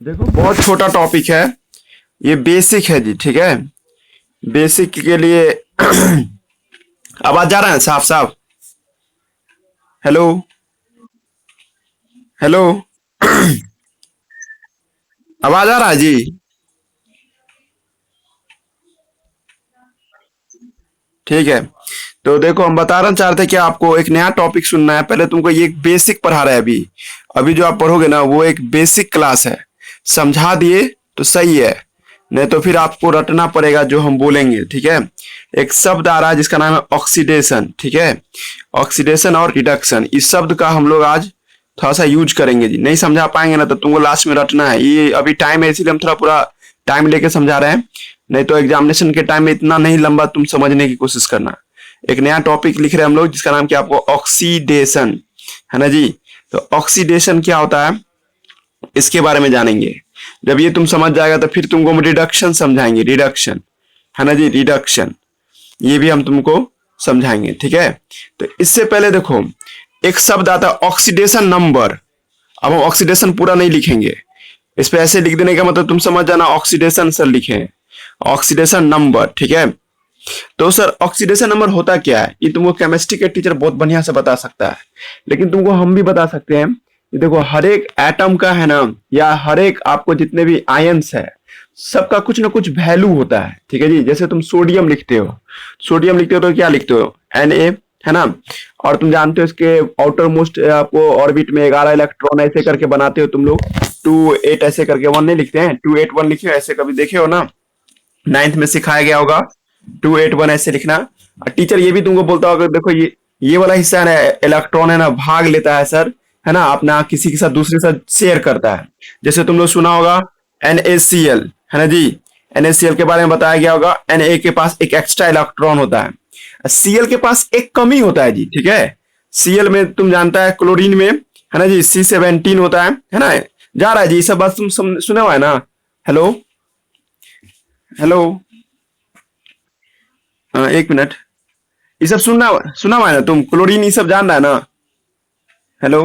देखो बहुत छोटा टॉपिक है। ये बेसिक है जी, ठीक है। बेसिक के लिए आवाज जा रहा है साफ साफ? हेलो। हेलो। आवाज आ रहा है जी? ठीक है। तो देखो हम बता रहे चाह रहे थे कि आपको एक नया टॉपिक सुनना है। पहले तुमको ये एक बेसिक पढ़ा रहे हैं अभी। अभी जो आप पढ़ोगे ना वो एक बेसिक क्लास है। समझा दिए तो सही है, नहीं तो फिर आपको रटना पड़ेगा जो हम बोलेंगे, ठीक है। एक शब्द आ रहा है जिसका नाम है ऑक्सीडेशन, ठीक है। ऑक्सीडेशन और रिडक्शन, इस शब्द का हम लोग आज थोड़ा सा यूज करेंगे जी। नहीं समझा पाएंगे ना तो तुमको लास्ट में रटना है। ये अभी टाइम है इसीलिए हम थोड़ा पूरा टाइम लेके समझा रहे हैं, नहीं तो एग्जामिनेशन के टाइम में इतना नहीं लंबा तुम समझने की कोशिश करना। एक नया टॉपिक लिख रहे हैं हम लोग जिसका नाम क्या आपको ऑक्सीडेशन है ना जी। तो ऑक्सीडेशन क्या होता है इसके बारे में जानेंगे। जब ये तुम समझ जाएगा तो फिर तुमको हम रिडक्शन समझाएंगे, रिडक्शन है ना जी, रिडक्शन ये भी हम तुमको समझाएंगे, ठीक है। तो इससे पहले देखो एक शब्द आता है ऑक्सीडेशन नंबर। अब हम ऑक्सीडेशन पूरा नहीं लिखेंगे, इस पे ऐसे लिख देने का मतलब तुम समझ जाना ऑक्सीडेशन सर लिखे, ऑक्सीडेशन नंबर, ठीक है। तो सर ऑक्सीडेशन नंबर होता क्या है ये तुमको केमिस्ट्री के टीचर बहुत बढ़िया से बता सकता है, लेकिन तुमको हम भी बता सकते हैं। ये देखो हर एक एटम का है ना, या हर एक आपको जितने भी आयंस है सबका कुछ ना कुछ वैल्यू होता है, ठीक है जी। जैसे तुम सोडियम लिखते हो, सोडियम लिखते हो तो क्या लिखते हो Na है ना। और तुम जानते हो इसके आउटर मोस्ट आपको ऑर्बिट में 11 इलेक्ट्रॉन ऐसे करके बनाते हो तुम लोग, 2 8 ऐसे करके, 1 नहीं लिखते हैं, 2 8 1 लिखे हो ऐसे, कभी देखे हो ना, नाइन्थ में सिखाया गया होगा 2 8 1 ऐसे लिखना। और टीचर ये भी तुमको बोलता होगा देखो ये वाला हिस्सा है ना, इलेक्ट्रॉन है ना भाग लेता है सर, है ना, अपना किसी के साथ दूसरे के साथ शेयर करता है। जैसे तुम लोग सुना होगा NaCl है ना जी, NaCl के बारे में बताया गया होगा। Na के पास एक एक्स्ट्रा इलेक्ट्रॉन होता है, Cl के पास एक कमी होता है जी, ठीक है। Cl में तुम जानता है क्लोरीन में है ना जी C17 होता है ना। जा रहा है जी, सब बात तुम सुने हुआ है ना। हेलो। हेलो। एक मिनट, ये सब सुनना सुना हुआ है ना तुम, क्लोरीन ये सब जान रहा है ना। हेलो।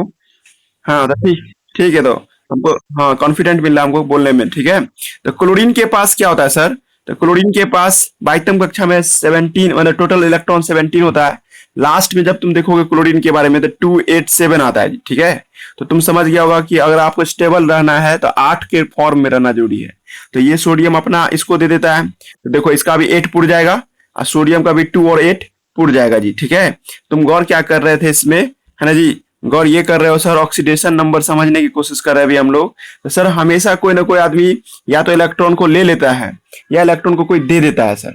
हाँ तो ठीक, ठीक है। तो हमको हाँ कॉन्फिडेंट मिल रहा है हमको बोलने में, ठीक है। तो क्लोरीन के पास क्या होता है सर, तो क्लोरीन के पास 22वीं कक्षा में 17 मतलब टोटल इलेक्ट्रॉन 17 होता है। लास्ट में जब तुम देखोगे क्लोरीन के बारे में तो 287 आता है, ठीक है। तो तुम समझ गया होगा कि अगर आपको स्टेबल रहना है तो 8 के फॉर्म में रहना जरूरी है। तो ये सोडियम अपना इसको दे देता है, तो देखो इसका भी 8 पुर जाएगा और सोडियम का भी 2 और 8 पुर जाएगा जी, ठीक है। तुम गौर क्या कर रहे थे इसमें है ना जी, गौर ये कर रहे हो सर ऑक्सीडेशन नंबर समझने की कोशिश कर रहे हैं अभी हम लोग। तो सर हमेशा कोई ना कोई आदमी या तो इलेक्ट्रॉन को ले लेता है या इलेक्ट्रॉन को कोई दे देता है सर।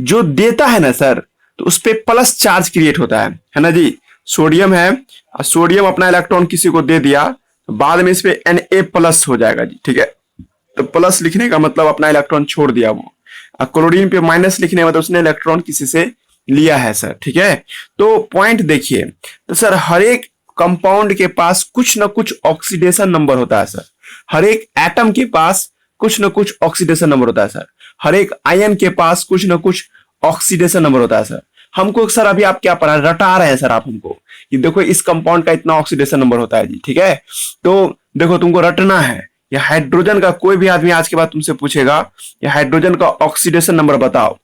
जो देता है ना सर तो उस पे प्लस चार्ज क्रिएट होता है ना जी। सोडियम है और सोडियम अपना इलेक्ट्रॉन किसी को दे दिया तो बाद में इस पे Na प्लस हो जाएगा जी, ठीक है। तो प्लस लिखने का मतलब अपना इलेक्ट्रॉन छोड़ दिया वो, और क्लोरीन पे माइनस लिखने का मतलब उसने इलेक्ट्रॉन किसी से लिया है सर, ठीक है। तो पॉइंट देखिए, तो सर हर एक कंपाउंड के पास कुछ ना कुछ ऑक्सीडेशन नंबर होता है सर। हर एक एटम के पास कुछ ना कुछ ऑक्सीडेशन नंबर होता है सर। हर एक आयन के पास कुछ ना कुछ ऑक्सीडेशन नंबर होता है सर। हमको सर अभी आप क्या पढ़ा रटा रहे हैं सर आप हमको कि देखो इस कंपाउंड का इतना ऑक्सीडेशन नंबर होता है जी, ठीक है। तो देखो तुमको रटना है। या हाइड्रोजन का कोई भी आदमी आज के बाद तुमसे पूछेगा या हाइड्रोजन का ऑक्सीडेशन नंबर बताओ,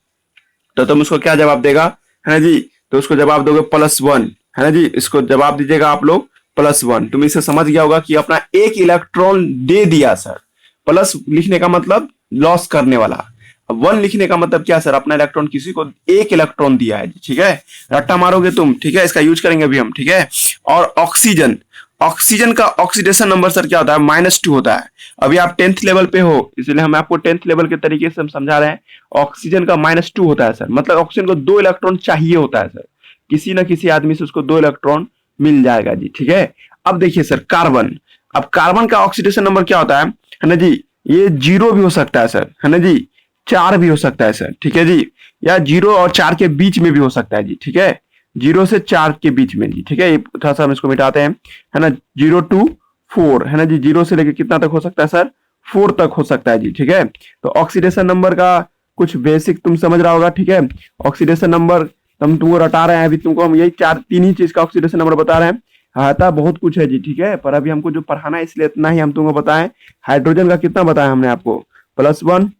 तो तुम उसको क्या जवाब देगा है ना जी। तो उसको जवाब दोगे +1 है ना जी, इसको जवाब दीजिएगा आप लोग +1। तुम इसे समझ गया होगा कि अपना एक इलेक्ट्रॉन दे दिया सर। प्लस लिखने का मतलब लॉस करने वाला, 1 लिखने का मतलब क्या सर, अपना इलेक्ट्रॉन किसी को एक इलेक्ट्रॉन दिया है, ठीक है। रट्टा मारोगे तुम, ठीक है, इसका यूज करेंगे अभी हम, ठीक है। और ऑक्सीजन, ऑक्सीजन का ऑक्सीडेशन नंबर सर क्या होता है -2 होता है। अभी आप 10th लेवल पे हो इसलिए हम आपको 10th लेवल के तरीके से हम समझा रहे हैं। ऑक्सीजन का -2 होता है सर, मतलब ऑक्सीजन को 2 इलेक्ट्रॉन चाहिए होता है सर। किसी ना किसी आदमी से उसको 2 इलेक्ट्रॉन मिल जाएगा जी, ठीक है। अब देखिए सर कार्बन, अब कार्बन का ऑक्सीडेशन नंबर क्या होता है ना जी, ये 0 भी हो सकता है सर, है ना जी, 4 भी हो सकता है सर, ठीक है जी, या 0 और 4 के बीच में भी हो सकता है जी, ठीक है। 0 से 4 के बीच में जी, ठीक है। ये थोड़ा सा हम इसको मिटाते हैं है ना, 0 to 4 है ना जी, 0 से लेकर कितना तक हो सकता है सर, 4 तक हो सकता है जी, ठीक है। तो ऑक्सीडेशन नंबर का कुछ बेसिक तुम समझ रहा होगा, ठीक है। ऑक्सीडेशन नंबर हम तुमको रटा रहे हैं अभी, तुमको हम यही 4 3 ही चीज का ऑक्सीडेशन नंबर बता रहे हैं। आता बहुत कुछ है जी, ठीक है, पर अभी हमको जो पढ़ाना है इसलिए इतना ही हम तुमको बताएं। हाइड्रोजन का कितना बताया हमने आपको, +1।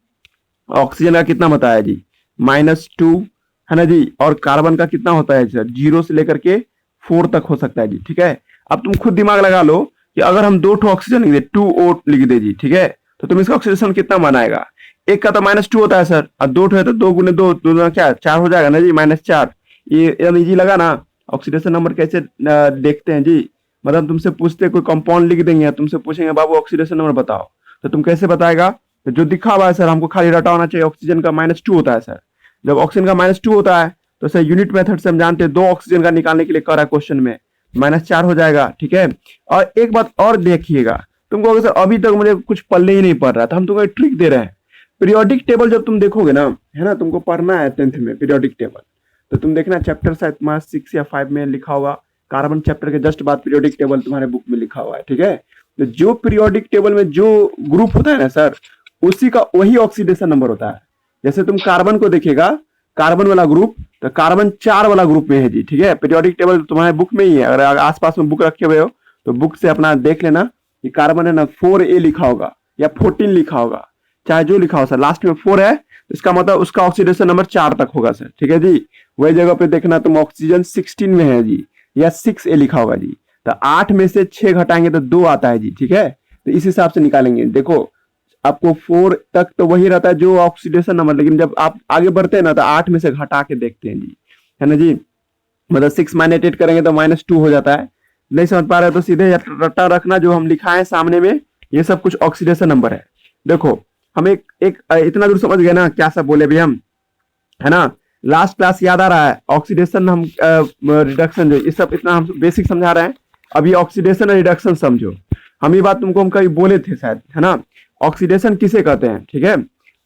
ऑक्सीजन का कितना बताया जी, -2, है ना जी। और कार्बन का कितना होता है सर, 0 से लेकर के 4 तक हो सकता है जी, ठीक है। अब तुम खुद दिमाग लगा लो कि अगर हम 2 ठो ऑक्सीजन लिख दे, 2O लिख दे जी, ठीक है, तो तुम इसका ऑक्सीडेशन कितना बनाएगा। एक का तो -2 होता है सर, और 2 ठो है तो 2 गुने 2, 2 क्या 4 हो जाएगा ना जी, -4। ये इजी लगा ना। ऑक्सीडेशन नंबर कैसे देखते हैं जी, मतलब तुमसे पूछते कोई कंपाउंड लिख देंगे, तुमसे पूछेंगे बाबू ऑक्सीडेशन नंबर बताओ, तो तुम कैसे बताएगा। तो जो दिखा हुआ है सर, हमको खाली रटा होना चाहिए, ऑक्सीजन का -2 होता है सर। जब ऑक्सीजन का -2 होता है तो सर यूनिट मेथड से हम जानते हैं 2 ऑक्सीजन का निकालने के लिए कर रहा है क्वेश्चन में, -4 हो जाएगा, ठीक है। और एक बात और देखिएगा, तुमको अगर सर अभी तक मुझे कुछ पल्ले ही नहीं पड़ रहा था, हम तुमको एक ट्रिक दे रहे हैं। पीरियोडिक टेबल जब तुम देखोगे ना, है ना, तुमको पढ़ना है 10th में पीरियोडिक टेबल, तो तुम देखना चैप्टर शायद तुम्हारा 6 या 5 में लिखा होगा, कार्बन चैप्टर के जस्ट बाद पीरियोडिक टेबल तुम्हारे बुक में लिखा हुआ है, ठीक है। तो जो पीरियोडिक टेबल में जो ग्रुप होता है ना सर, उसी का वही ऑक्सीडेशन नंबर होता है। जैसे तुम कार्बन को देखेगा, कार्बन वाला ग्रुप, तो कार्बन 4 वाला ग्रुप में है जी, ठीक है। पीरियोडिक टेबल तुम्हारे बुक में ही है, अगर आसपास में बुक रखे हुए हो तो बुक से अपना देख लेना कि कार्बन है ना 4A लिखा होगा या 14 लिखा होगा, चाहे जो लिखा हो सर, लास्ट में 4 है, इसका मतलब उसका ऑक्सीडेशन नंबर 4 तक होगा सर, ठीक है जी। वही जगह पे देखना तुम ऑक्सीजन 16 में है जी, या 6A लिखा होगा जी, तो 8 में से 6 घटाएंगे तो 2 आता है जी, ठीक है। तो इस हिसाब से निकालेंगे। देखो आपको 4 तक तो वही रहता है जो ऑक्सीडेशन नंबर, लेकिन जब आप आगे बढ़ते हैं ना तो 8 में से घटा के देखते हैं जी, है ना जी। मतलब 6 - 8 करेंगे तो -2 हो जाता है। नहीं समझ पा रहे हो तो सीधे रट्टा रखना, जो हम लिखा है सामने में ये सब कुछ ऑक्सीडेशन नंबर है। देखो हम एक इतना दूर समझ गए ना क्या सब बोले भी हम, है ना। लास्ट क्लास याद आ रहा है, ऑक्सीडेशन हम रिडक्शन जो ये सब इतना हम बेसिक समझा रहे हैं, अभी ऑक्सीडेशन और रिडक्शन समझो। हम ये बात तुमको हम कहीं बोले थे शायद, है ना। ऑक्सीडेशन किसे कहते हैं, ठीक है,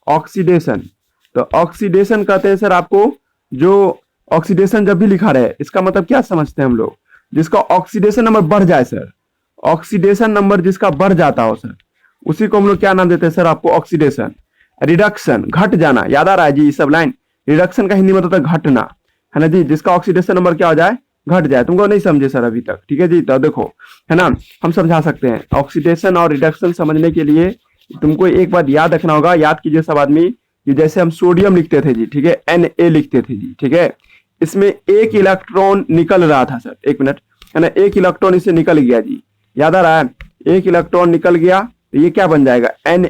ऑक्सीडेशन। तो ऑक्सीडेशन कहते हैं सर आपको, जो ऑक्सीडेशन जब भी लिखा रहे इसका मतलब क्या समझते हैं हम लोग, जिसका ऑक्सीडेशन नंबर बढ़ जाए सर, ऑक्सीडेशन नंबर जिसका बढ़ जाता हो सर, उसी को हम लोग क्या नाम देते हैं सर आपको, ऑक्सीडेशन। रिडक्शन घट जाना, याद आ रहा है जी ये सब लाइन। रिडक्शन का हिंदी में होता है घटना, है ना जी, जिसका ऑक्सीडेशन नंबर क्या हो जाए, घट जाए। तुमको नहीं समझे सर अभी तक, ठीक है जी। तो देखो, है ना, हम समझा सकते हैं ऑक्सीडेशन और रिडक्शन समझने के लिए तुमको एक बात याद रखना होगा, याद कीजिए सब आदमी, कि जैसे हम सोडियम लिखते थे जी, ठीक है, Na लिखते थे जी, ठीक है, इसमें एक इलेक्ट्रॉन निकल रहा था सर, एक मिनट, है ना, एक इलेक्ट्रॉन इससे निकल गया जी, याद आ रहा है, एक इलेक्ट्रॉन निकल गया तो ये क्या बन जाएगा, Na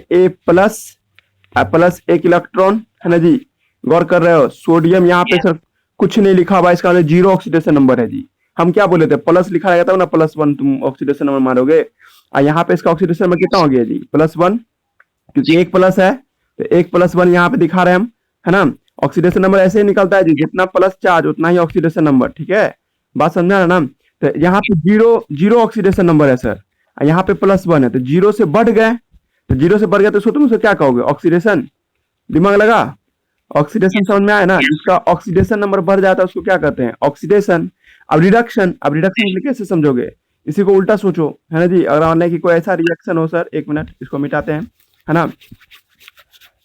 प्लस एक इलेक्ट्रॉन, है ना जी। गौर कर रहे हो, सोडियम यहाँ पे सर कुछ नहीं लिखा हुआ, इसका मतलब 0 ऑक्सीडेशन नंबर है जी। हम क्या बोले थे, प्लस लिखा रहेगा तब ना +1 तुम ऑक्सीडेशन नंबर मारोगे, और यहाँ पे इसका ऑक्सीडेशन नंबर कितना हो गया जी, +1, क्योंकि एक प्लस है तो एक +1 यहाँ पे दिखा रहे हैं हम, है ना। ऑक्सीडेशन नंबर ऐसे ही निकलता है जी, जितना प्लस चार्ज उतना ही ऑक्सीडेशन नंबर, ठीक है, बात समझा ना। तो यहाँ पे जीरो ऑक्सीडेशन नंबर है सर, यहाँ पे +1 है, तो 0 से बढ़ गए, तो 0 से बढ़ गया तो इसको तुम उसे क्या कहोगे, ऑक्सीडेशन। दिमाग लगा, ऑक्सीडेशन समझ में आया ना, जिसका ऑक्सीडेशन नंबर बढ़ जाता है उसको क्या कहते हैं, ऑक्सीडेशन। अब रिडक्शन कैसे समझोगे, इसी को उल्टा सोचो, है ना जी। अगर मान कि कोई ऐसा रिएक्शन हो सर, एक मिनट इसको मिटाते हैं, है ना।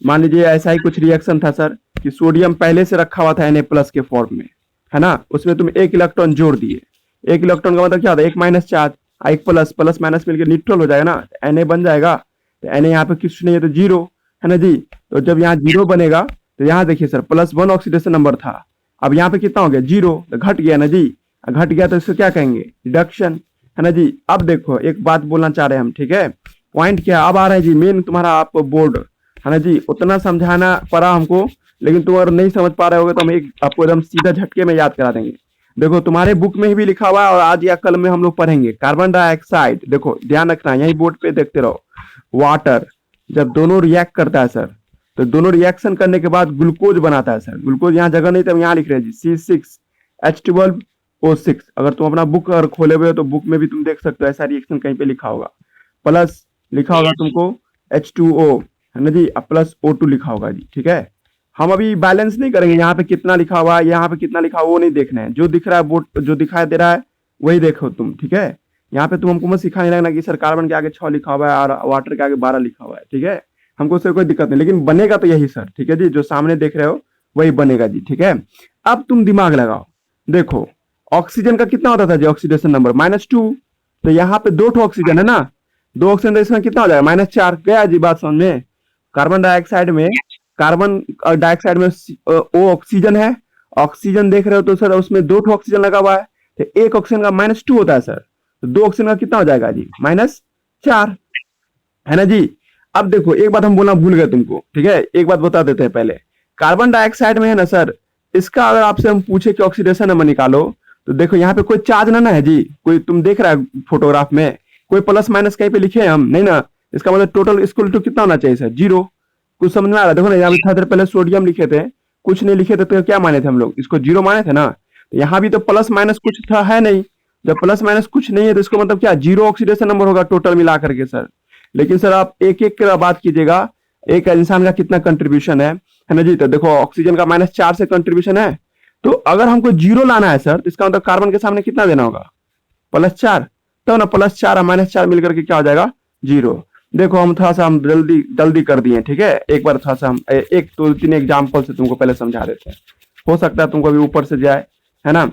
मान लीजिए ऐसा ही कुछ रिएक्शन था सर, कि सोडियम पहले से रखा हुआ था Na+ के फॉर्म में, है ना, उसमें तुम एक इलेक्ट्रॉन जोड़ दिए, एक इलेक्ट्रॉन का मतलब क्या होता है, एक माइनस चार्ज, एक प्लस, प्लस माइनस मिलकर न्यूट्रल हो जाएगा ना, Na बन जाएगा, तो Na यहाँ पे कुछ नहीं है तो 0, है ना जी। तो जब यहाँ 0 बनेगा तो यहाँ देखिए सर +1 ऑक्सीडेशन नंबर था, अब यहाँ पे कितना हो गया, 0, तो घट गया ना जी, घट गया तो इसको क्या कहेंगे, रिडक्शन, है ना जी। अब देखो एक बात बोलना चाह रहे हैं हम, ठीक है, पॉइंट क्या अब आ रहा है जी, मेन तुम्हारा आप बोर्ड, है ना जी। उतना समझाना पड़ा हमको, लेकिन तुम अगर नहीं समझ पा रहे होगे तो हम एक आपको एकदम सीधा झटके में याद करा देंगे। देखो तुम्हारे बुक में भी लिखा हुआ है और आज या कल में हम लोग पढ़ेंगे, कार्बन डाइऑक्साइड, देखो ध्यान रखना, यही बोर्ड पे देखते रहो, वाटर जब दोनों रिएक्ट करता है सर, तो दोनों रिएक्शन करने के बाद ग्लूकोज बनाता है सर। ग्लूकोज यहाँ जगह नहीं तो हम यहाँ लिख रहे हैं जी, C6H12O6। अगर तुम अपना बुक अगर खोले हुए हो तो बुक में भी तुम देख सकते हो, ऐसा रिएक्शन कहीं पे लिखा होगा, प्लस लिखा होगा तुमको H2O, है ना जी, प्लस O2 लिखा होगा जी, ठीक है। हम अभी बैलेंस नहीं करेंगे, यहाँ पे कितना लिखा हुआ है, यहाँ पे कितना लिखा हुआ वो नहीं देखना है, जो दिख रहा है बोर्ड जो दिखाई दे रहा है वही देखो तुम, ठीक है। यहाँ पे तुम हमको मत सिखाने लगना कि सर कार्बन के आगे 6 लिखा हुआ है और वाटर के आगे 12 लिखा हुआ है, ठीक है। हमको उससे कोई दिक्कत नहीं, लेकिन बनेगा तो यही सर, ठीक है जी, जो सामने देख रहे हो वही बनेगा जी, ठीक है। अब तुम दिमाग लगाओ, देखो ऑक्सीजन का कितना होता था जी ऑक्सीडेशन नंबर -2। तो यहाँ पे 2 ठो ऑक्सीजन है ना, 2 ऑक्सीजन, तो इसमें कितना हो जाएगा -4। गया जी बात समझ में। कार्बन डाइऑक्साइड में, कार्बन डाइऑक्साइड में ओ ऑक्सीजन है, ऑक्सीजन देख रहे हो तो सर उसमें 2 ठो ऑक्सीजन लगा हुआ है, तो एक ऑक्सीजन का -2 होता है सर, तो 2 ऑक्सीजन का कितना हो जाएगा जी -4, है ना जी। अब देखो एक बात हम बोलना भूल गए तुमको, ठीक है, एक बात बता देते हैं पहले। कार्बन डाइऑक्साइड में है ना सर, इसका अगर आपसे हम पूछे कि ऑक्सीडेशन नंबर निकालो, तो देखो यहाँ पे कोई चार्ज ना है जी, कोई तुम देख रहा है फोटोग्राफ में कोई प्लस माइनस कहीं पे लिखे हैं हम नहीं ना, इसका मतलब टोटल इक्वल टू कितना होना चाहिए सर, 0। कुछ समझ में आ रहा है? देखो ना यहाँ पे थोड़ी देर पहले सोडियम लिखे थे, कुछ नहीं लिखे थे, तो क्या माने थे हम लोग, इसको 0 माने थे ना। तो यहाँ भी तो प्लस माइनस कुछ था, है नहीं, जब प्लस माइनस कुछ नहीं है तो इसको मतलब क्या 0 ऑक्सीडेशन नंबर होगा टोटल मिला करके सर। लेकिन सर आप एक एक की बात कीजिएगा, एक इंसान का कितना कंट्रीब्यूशन है ना जी। तो देखो ऑक्सीजन का -4 से कंट्रीब्यूशन है, तो अगर हमको 0 लाना है सर, तो इसका मतलब कार्बन के सामने कितना देना होगा, +4। तो ना +4 और -4 मिलकर के क्या हो जाएगा, 0। देखो हम थोड़ा सा हम जल्दी जल्दी कर दिए, ठीक है, एक बार थोड़ा सा हम एक 2-3 एग्जाम्पल से तुमको पहले समझा देते हैं, हो सकता है तुमको अभी ऊपर से जाए, है ना,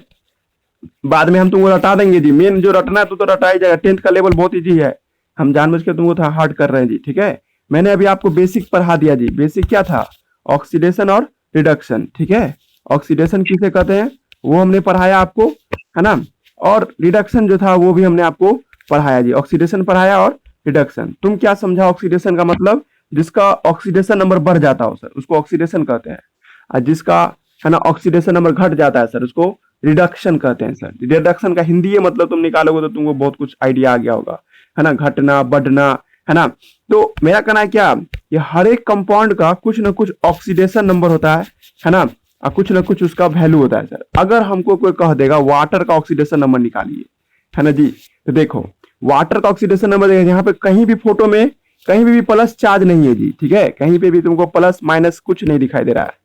बाद में हम तुमको रटा देंगे जी। मेन जो रटना है तो रटा ही जाएगा, 10th का लेवल बहुत इजी है, हम जानबूझ के तुमको थोड़ा हार्ड कर रहे हैं जी, ठीक है। मैंने अभी आपको बेसिक पढ़ा दिया जी। बेसिक क्या था, ऑक्सीडेशन और रिडक्शन, ठीक है। ऑक्सीडेशन किसे कहते हैं वो हमने पढ़ाया आपको, है ना, और रिडक्शन जो था वो भी हमने आपको पढ़ाया जी। ऑक्सीडेशन पढ़ाया और रिडक्शन। तुम क्या समझा ऑक्सीडेशन का मतलब, जिसका ऑक्सीडेशन नंबर बढ़ जाता हो सर उसको ऑक्सीडेशन कहते हैं, और जिसका है ना ऑक्सीडेशन नंबर घट जाता है सर उसको रिडक्शन कहते हैं सर। रिडक्शन का हिंदी है मतलब तुम निकालोगे तो तुमको बहुत कुछ आइडिया आ गया होगा, है ना, घटना बढ़ना, है ना। तो मेरा कहना है क्या, ये हर एक कंपाउंड का कुछ ना कुछ ऑक्सीडेशन नंबर होता है ना, और कुछ ना कुछ उसका वैल्यू होता है सर। अगर हमको कोई कह देगा वाटर का ऑक्सीडेशन नंबर निकालिए, है ना जी, तो देखो वाटर का ऑक्सीडेशन नंबर यहाँ पे कहीं भी फोटो में कहीं भी प्लस चार्ज नहीं है जी, ठीक है, कहीं पे भी तुमको प्लस माइनस कुछ नहीं दिखाई दे रहा है,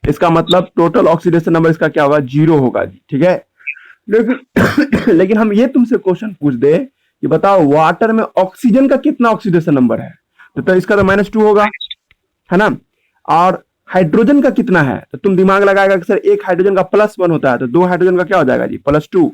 इसका मतलब टोटल ऑक्सीडेशन नंबर इसका क्या होगा, 0 होगा जी, ठीक है। लेकिन लेकिन हम ये तुमसे क्वेश्चन पूछ दे कि बताओ वाटर में ऑक्सीजन का कितना ऑक्सीडेशन नंबर है, तो इसका तो -2 होगा, है ना। और हाइड्रोजन का कितना है, तो तुम दिमाग लगाएगा कि सर एक हाइड्रोजन का +1 होता है, तो 2 हाइड्रोजन का क्या हो जाएगा जी, +2।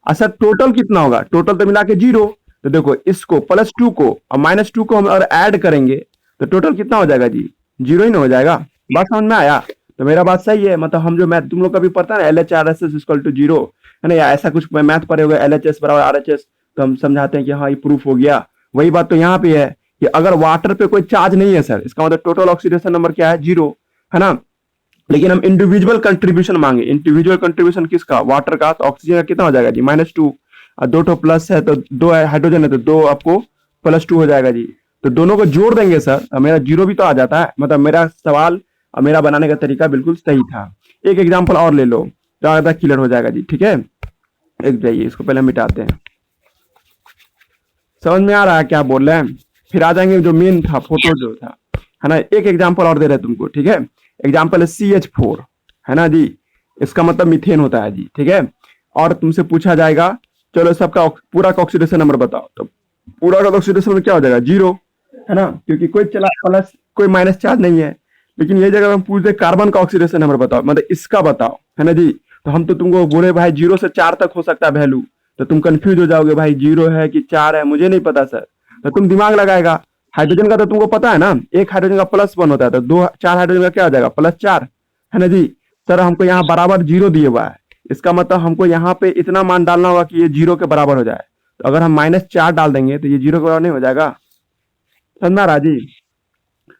अच्छा टोटल कितना होगा, टोटल तो मिला के 0। तो देखो इसको +2 को और -2 को हम अगर ऐड करेंगे तो टोटल कितना हो जाएगा जी, 0 ही ना हो जाएगा। बात समझ में आया, तो मेरा बात सही है, मतलब हम जो मैथ तुम लोग का भी पढ़ता है ना, LHRS = 0, है ना, या ऐसा कुछ मैथ पढ़े हुए LHS = RHS, तो हम समझाते हैं कि हाँ ये प्रूफ हो गया। वही बात तो यहाँ पे है कि अगर वाटर पे कोई चार्ज नहीं है सर, इसका मतलब टोटल ऑक्सीडेशन नंबर क्या है, 0, है ना। लेकिन हम इंडिविजुअल कंट्रीब्यूशन मांगे, इंडिविजुअल कंट्रीब्यूशन किसका, वाटर का, तो ऑक्सीजन का कितना हो जाएगा जी, -2, और 2 ठो प्लस है तो 2 हाइड्रोजन है तो 2 आपको +2 हो जाएगा जी। तो दोनों को जोड़ देंगे सर, मेरा 0 भी तो आ जाता है, मतलब मेरा सवाल और मेरा बनाने का तरीका बिल्कुल सही था। एक एग्जाम्पल और ले लो, ज्यादा क्लियर हो जाएगा जी, ठीक है। एक जाइए, इसको पहले मिटाते हैं, समझ में आ रहा है क्या बोल रहे हैं, फिर आ जाएंगे जो मेन था फोटो जो था, है ना। एक एग्जाम्पल और दे रहे तुमको, ठीक है। एग्जाम्पल है CH4, है ना जी, इसका मतलब मीथेन होता है जी, ठीक है। और तुमसे पूछा जाएगा चलो सबका पूरा का ऑक्सीडेशन नंबर बताओ, तो पूरा का ऑक्सीडेशन नंबर क्या हो जाएगा, 0, है ना, क्योंकि कोई चला प्लस कोई माइनस चार्ज नहीं है। लेकिन ये जगह हम पूछ दे कार्बन का ऑक्सीडेशन नंबर बताओ, मतलब इसका बताओ, है ना जी, तो हम तो तुमको बोले भाई 0 से 4 तक हो सकता है वैल्यू, तो तुम कंफ्यूज हो जाओगे भाई 0 है कि 4 है, मुझे नहीं पता सर, तो तुम दिमाग लगाएगा। हाइड्रोजन का तो तुमको पता है ना, एक हाइड्रोजन का +1 होता है, तो 4 हाइड्रोजन का क्या हो जाएगा, +4, है ना जी। सर हमको यहाँ बराबर 0 दिए हुआ है, इसका मतलब हमको यहाँ पे इतना मान डालना होगा कि ये 0 के बराबर हो जाए, तो अगर हम -4 डाल देंगे तो ये 0 के बराबर नहीं हो जाएगा, समझना राजी।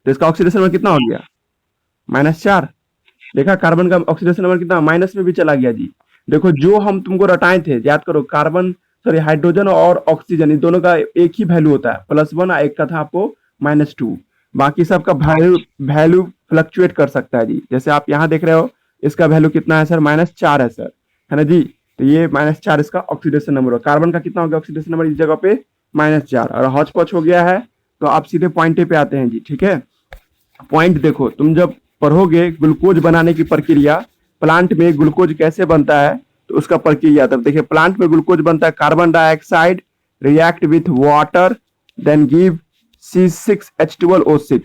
तो इसका ऑक्सीडेशन नंबर कितना हो गया, -4। देखा कार्बन का ऑक्सीडेशन नंबर कितना माइनस में भी चला गया जी। देखो जो हम तुमको रटाए थे, याद करो, कार्बन सॉरी हाइड्रोजन और ऑक्सीजन इन दोनों का एक ही वैल्यू होता है, +1, एक का था आपको -2। बाकी सबका वैल्यू फ्लक्चुएट कर सकता है जी। जैसे आप यहाँ देख रहे हो, इसका वैल्यू कितना है सर, -4 है सर, है ना जी। तो ये -4 इसका ऑक्सीडेशन नंबर हो। कार्बन का कितना हो गया ऑक्सीडेशन नंबर इस जगह पे, -4, और हॉच पॉच हो गया है। तो आप सीधे पॉइंट पे आते हैं जी, ठीक है। पॉइंट देखो, तुम जब पढ़ोगे ग्लूकोज बनाने की प्रक्रिया, प्लांट में ग्लूकोज कैसे बनता है, तो उसका प्रक्रिया तब देखिए। प्लांट में ग्लूकोज बनता है, carbon dioxide react with water then give C6H12O6।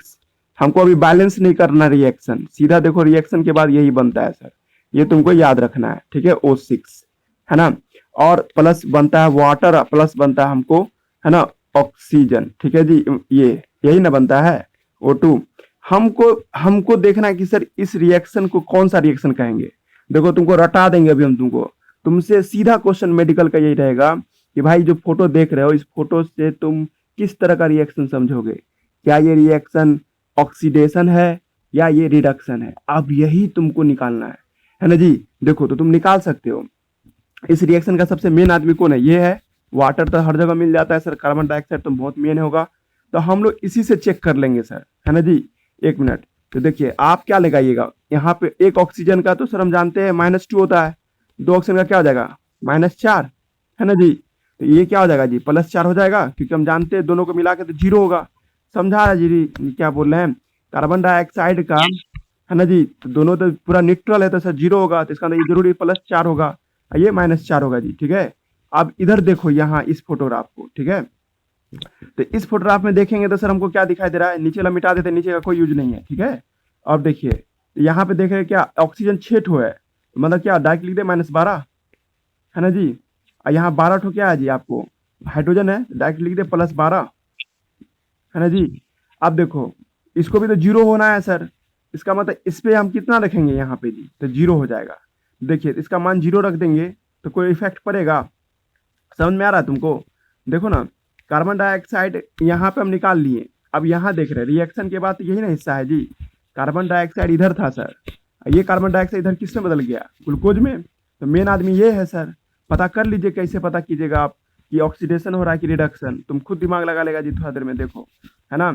हमको अभी बैलेंस नहीं करना रिएक्शन, सीधा देखो रिएक्शन के बाद यही बनता है सर, ये तुमको याद रखना है, ठीक है। O6 है ना, और प्लस बनता है वाटर, प्लस बनता है हमको, है ना, ऑक्सीजन, ठीक है जी। ये यही ना बनता है O2। हमको हमको देखना है कि सर इस रिएक्शन को कौन सा रिएक्शन कहेंगे। देखो तुमको रटा देंगे अभी हम तुमको, तुमसे सीधा क्वेश्चन मेडिकल का यही रहेगा कि भाई जो फोटो देख रहे हो, इस फोटो से तुम किस तरह का रिएक्शन समझोगे। क्या ये रिएक्शन ऑक्सीडेशन है या ये रिडक्शन है, अब यही तुमको निकालना है ना जी। देखो तो तुम निकाल सकते हो इस रिएक्शन का सबसे मेन आदमी कौन है, ये है। वाटर तो हर जगह मिल जाता है सर, कार्बन डाइऑक्साइड तो बहुत मेन होगा, तो हम लोग इसी से चेक कर लेंगे सर, है ना जी। एक मिनट, तो देखिए आप क्या लगाइएगा यहाँ पे, एक ऑक्सीजन का तो सर हम जानते हैं -2 होता है, दो ऑक्सीजन का क्या हो जाएगा -4, है ना जी। तो ये क्या हो जाएगा जी, +4 हो जाएगा, क्योंकि हम जानते हैं दोनों को मिला के तो 0 होगा। समझा रहा जी क्या बोल रहे हैं, कार्बन डाइऑक्साइड का, है ना जी, तो दोनों तो पूरा न्यूट्रल है तो सर 0 होगा, तो इसका मतलब ये जरूरी +4 होगा, और ये -4 होगा जी, ठीक है। अब इधर देखो यहाँ इस फोटोग्राफ को, ठीक है। तो इस फोटोग्राफ में देखेंगे तो सर हमको क्या दिखाई दे रहा है, नीचे वाला मिटा देते हैं, नीचे का कोई यूज नहीं है, ठीक है। अब देखिए तो यहाँ पे देख रहे हैं क्या, ऑक्सीजन 6 ठो है, तो मतलब क्या डायरेक्ट लिख दे -12, है ना जी। और यहाँ 12 ठो क्या है जी, आपको हाइड्रोजन है, डायरेक्ट लिख दे +12, है ना जी। अब देखो इसको भी तो 0 होना है सर, इसका मतलब इस पे हम कितना रखेंगे यहाँ पे जी, तो 0 हो जाएगा। देखिए इसका मान 0 रख देंगे तो कोई इफेक्ट पड़ेगा, समझ में आ रहा है तुमको। देखो ना, कार्बन डाइऑक्साइड यहाँ पे हम निकाल लिए, अब यहाँ देख रहे हैं रिएक्शन के बाद यही ना हिस्सा है जी, कार्बन डाइऑक्साइड इधर था सर, ये कार्बन डाइऑक्साइड इधर किस में बदल गया, ग्लूकोज में। तो मेन आदमी ये है सर, पता कर लीजिए, कैसे पता कीजिएगा आप कि ऑक्सीडेशन हो रहा है कि रिडक्शन, तुम खुद दिमाग लगा लेगा जी थोड़ा देर में, देखो, है ना।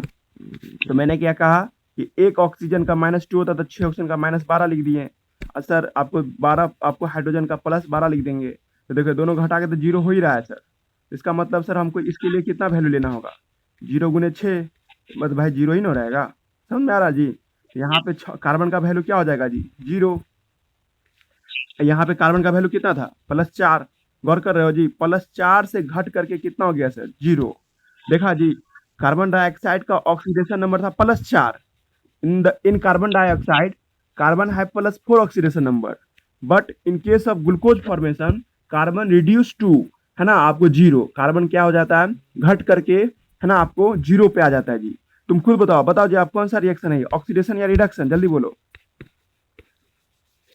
तो मैंने क्या कहा कि एक ऑक्सीजन का -2 होता तो 6 ऑक्सीजन का -12 लिख दिए, और सर आपको 12, आपको हाइड्रोजन का +12 लिख देंगे, तो देखो दोनों घटा के तो 0 हो ही रहा है सर। इसका मतलब सर हमको इसके लिए कितना वैल्यू लेना होगा, 0 गुने 6, बस भाई 0 ही ना रहेगा, समझ में आ रहा जी। यहाँ पे कार्बन का वैल्यू क्या हो जाएगा जी, 0। यहाँ पे कार्बन का वैल्यू कितना था, +4, गौर कर रहे हो जी, +4 से घट करके कितना हो गया सर, 0। देखा जी, कार्बन डाइऑक्साइड का ऑक्सीडेशन नंबर था +4, इन कार्बन डाइऑक्साइड, कार्बन है +4 oxidation number, but in case of glucose formation carbon reduce to, है ना, आपको 0, कार्बन क्या हो जाता है घट करके, है ना, आपको 0 पे आ जाता है जी। तुम खुद बताओ, बताओ जी आप कौन सा रिएक्शन है, ऑक्सीडेशन या रिडक्शन, जल्दी बोलो,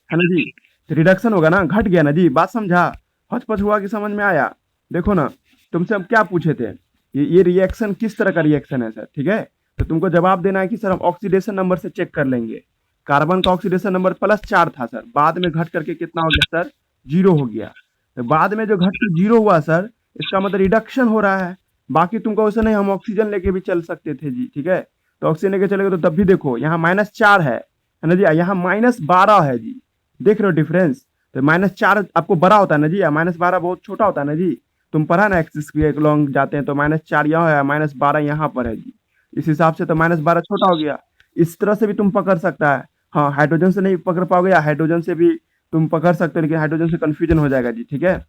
है ना जी। तो रिडक्शन होगा ना, घट गया ना जी, बात समझा, हचपच हुआ कि समझ में आया। देखो ना, तुमसे हम क्या पूछे थे, ये रिएक्शन किस तरह का रिएक्शन है सर, ठीक है। तो तुमको जवाब देना है कि सर हम ऑक्सीडेशन नंबर से चेक कर लेंगे, कार्बन का ऑक्सीडेशन नंबर +4 था सर, बाद में घट करके कितना हो गया सर, 0 हो गया। तो बाद में जो घट के 0 हुआ सर, इसका मतलब रिडक्शन हो रहा है। बाकी तुमको वैसे नहीं, हम ऑक्सीजन लेके भी चल सकते थे जी, ठीक है। तो ऑक्सीजन लेके चलेंगे तो तब भी देखो यहाँ -4 है ना जी, यहाँ -12 है जी, देख रहे हो डिफरेंस। तो -4 आपको बड़ा होता है ना जी, या -12 बहुत छोटा होता है ना जी। तुम पढ़ा ना, एक्सिस के लॉन्ग जाते हैं तो -4 यहाँ है, -12 यहाँ पर है जी, इस हिसाब से तो -12 छोटा हो गया। इस तरह से भी तुम पकड़ सकता है, हाँ हाइड्रोजन से नहीं पकड़ पाओगे, या हाइड्रोजन से भी तुम पकड़ सकते हो, लेकिन हाइड्रोजन से कंफ्यूजन हो जाएगा जी, ठीक है।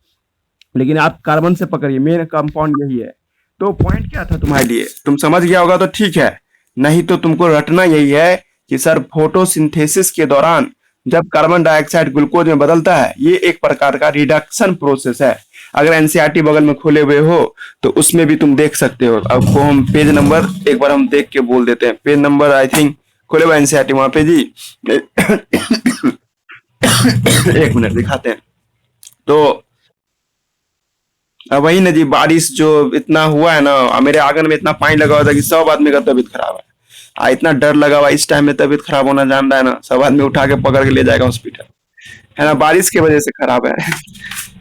लेकिन आप कार्बन से पकड़िए, मेन कंपाउंड यही है। तो पॉइंट क्या था तुम्हारे लिए, तुम समझ गया होगा तो ठीक है, नहीं तो तुमको रटना यही है कि सर फोटोसिंथेसिस के दौरान जब कार्बन डाइऑक्साइड ग्लूकोज में बदलता है, ये एक प्रकार का रिडक्शन प्रोसेस है। अगर एनसीईआरटी बगल में खोले हुए हो तो उसमें भी तुम देख सकते हो। अब को हम पेज नंबर एक बार हम देख के बोल देते हैं, पेज नंबर आई थिंक खोले हुए एनसीईआरटी वहां पे जी। एक मिनट दिखाते हैं। तो वही ना जी, बारिश जो इतना हुआ है ना, मेरे आंगन में इतना पानी लगा हुआ था कि सब आदमी का तबीयत खराब है। इतना डर लगा हुआ, इस टाइम में तबीयत खराब होना जान रहा है ना, सब आदमी उठा के पकड़ के ले जाएगा हॉस्पिटल, है ना, बारिश की वजह से खराब है।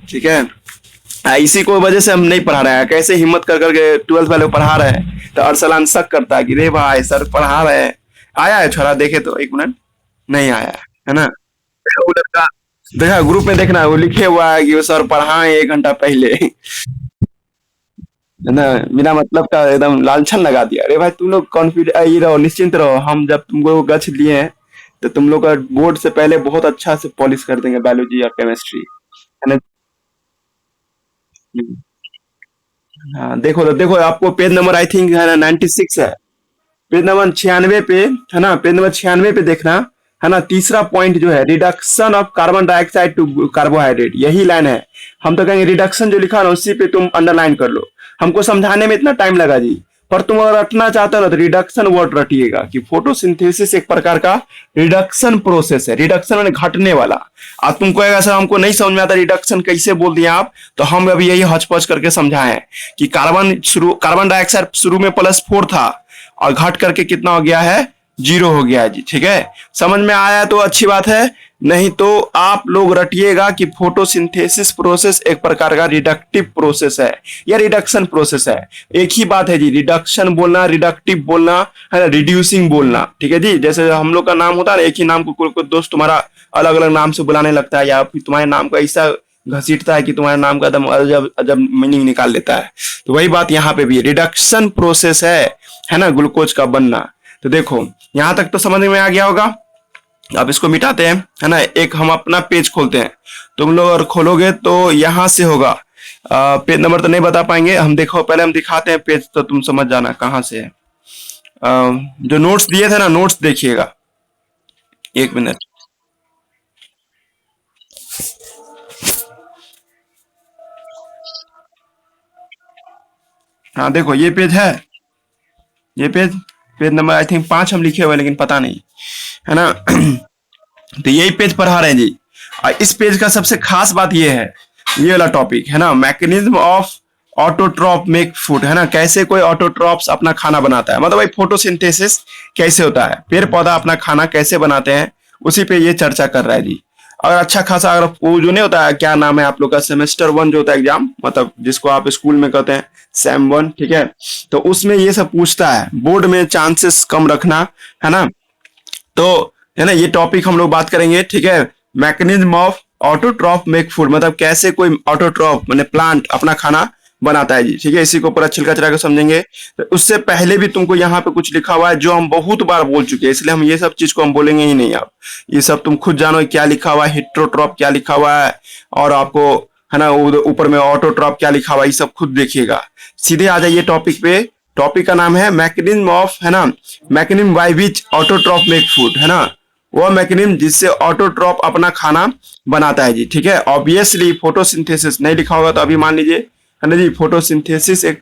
ठीक है। इसी को वजह से हम नहीं पढ़ा रहे हैं, कैसे हिम्मत कर करके 12th वाले को पढ़ा रहे हैं। तो अरसलान शक करता है कि रे भाई सर पढ़ा रहे हैं, आया है छोरा, देखे तो एक मिनट, नहीं आया है ना। वो लड़का देखा ग्रुप में, देखना वो लिखे हुआ है कि वो सर पढ़ाए 1 घंटा पहले, है ना, बिना मतलब का एकदम लालछन लगा दिया। अरे भाई तुम लोग कॉन्फिडेंट ये रहो, निश्चिंत रहो, हम जब तुमको गच्छ लिए हैं तो तुम लोग का बोर्ड से पहले बहुत अच्छा से पॉलिश कर देंगे बायोलॉजी और केमिस्ट्री, है ना। हाँ देखो, तो देखो आपको पेज नंबर आई थिंक है ना 96 है, पेज नंबर 96 पे, है ना, पेज नंबर 96 पे देखना, है ना। तीसरा पॉइंट जो है reduction of carbon dioxide to carbohydrate, यही लाइन है। हम तो कहेंगे रिडक्शन जो लिखा है ना उसी पे तुम अंडरलाइन कर लो। हमको समझाने में इतना टाइम लगा जी, पर तुम अगर रटना चाहते हो ना तो रिडक्शन वर्ड रटिएगा कि फोटोसिंथेसिस एक प्रकार का रिडक्शन प्रोसेस है। रिडक्शन मैंने घटने वाला। अब तुमको अगर सर हमको नहीं समझ में आता रिडक्शन कैसे बोल दिया आप, तो हम अभी यही हचपच करके समझाएं कि कार्बन डाइऑक्साइड शुरू में +4 था और घट करके कितना हो गया है, 0 हो गया है जी। ठीक है, समझ में आया तो अच्छी बात है, नहीं तो आप लोग रटिएगा कि फोटोसिंथेसिस प्रोसेस एक प्रकार का रिडक्टिव प्रोसेस है या रिडक्शन प्रोसेस है। एक ही बात है जी, रिडक्शन बोलना, रिडक्टिव बोलना है ना, रिड्यूसिंग बोलना। ठीक है जी, जैसे हम लोग का नाम होता है ना, एक ही नाम को कोई दोस्त तुम्हारा अलग अलग नाम से बुलाने लगता है, या फिर तुम्हारे नाम का ऐसा घसीटता है कि तुम्हारे नाम का एकदम अजब अजब मीनिंग निकाल लेता है। तो वही बात यहाँ पे भी रिडक्शन प्रोसेस है ना, ग्लूकोज का बनना। तो देखो यहां तक तो समझ में आ गया होगा। अब इसको मिटाते हैं, है ना। एक हम अपना पेज खोलते हैं, तुम लोग अगर खोलोगे तो यहां से होगा। पेज नंबर तो नहीं बता पाएंगे हम, देखो पहले हम दिखाते हैं पेज, तो तुम समझ जाना कहां से है। जो नोट्स दिए थे ना, नोट्स देखिएगा, 1 मिनट। हाँ देखो ये पेज है, ये page, page number I think 5 हम लिखे हुए, लेकिन पता नहीं, है ना। तो यही पेज पढ़ा रहे हैं जी। और इस पेज का सबसे खास बात ये है, ये वाला टॉपिक है ना, mechanism of autotroph make food, है ना। कैसे कोई ऑटोट्रॉप्स अपना खाना बनाता है, मतलब भाई फोटोसिंथेसिस कैसे होता है, पेड़ पौधा अपना खाना कैसे बनाते हैं, उसी पे ये चर्चा कर रहा है जी। और अच्छा खासा, अगर वो जो नहीं होता है, क्या नाम है आप लोग का, सेमेस्टर 1 जो होता है एग्जाम, मतलब जिसको आप स्कूल में कहते हैं सेम 1, ठीक है। तो उसमें ये सब पूछता है, बोर्ड में चांसेस कम रखना, है ना। तो है ना, ये टॉपिक हम लोग बात करेंगे, ठीक है। Mechanism of autotroph make food, मतलब कैसे कोई ऑटोट्रॉप मैंने प्लांट अपना खाना बनाता है जी। ठीक है, इसी को पूरा छिलका चला के समझेंगे। तो उससे पहले भी तुमको यहाँ पे कुछ लिखा हुआ है जो हम बहुत बार बोल चुके हैं, इसलिए हम ये सब चीज को हम बोलेंगे ही नहीं। आप ये सब तुम खुद जानो क्या लिखा हुआ है, हिट्रोट्रॉप क्या लिखा हुआ है, और आपको है ना ऊपर में ऑटोट्रॉप क्या लिखा हुआ है, ये सब खुद देखिएगा। सीधे आ जाइए टॉपिक पे। टॉपिक का नाम है मैकेनिज्म ऑफ, है ना, mechanism by which autotroph make food, है ना। वो मैकेनिज्म जिससे ऑटोट्रॉप अपना खाना बनाता है जी। ठीक है, ऑब्वियसली फोटोसिंथेसिस नहीं लिखा होगा तो अभी मान लीजिए, है ना जी, फोटोसिंथेसिस एक,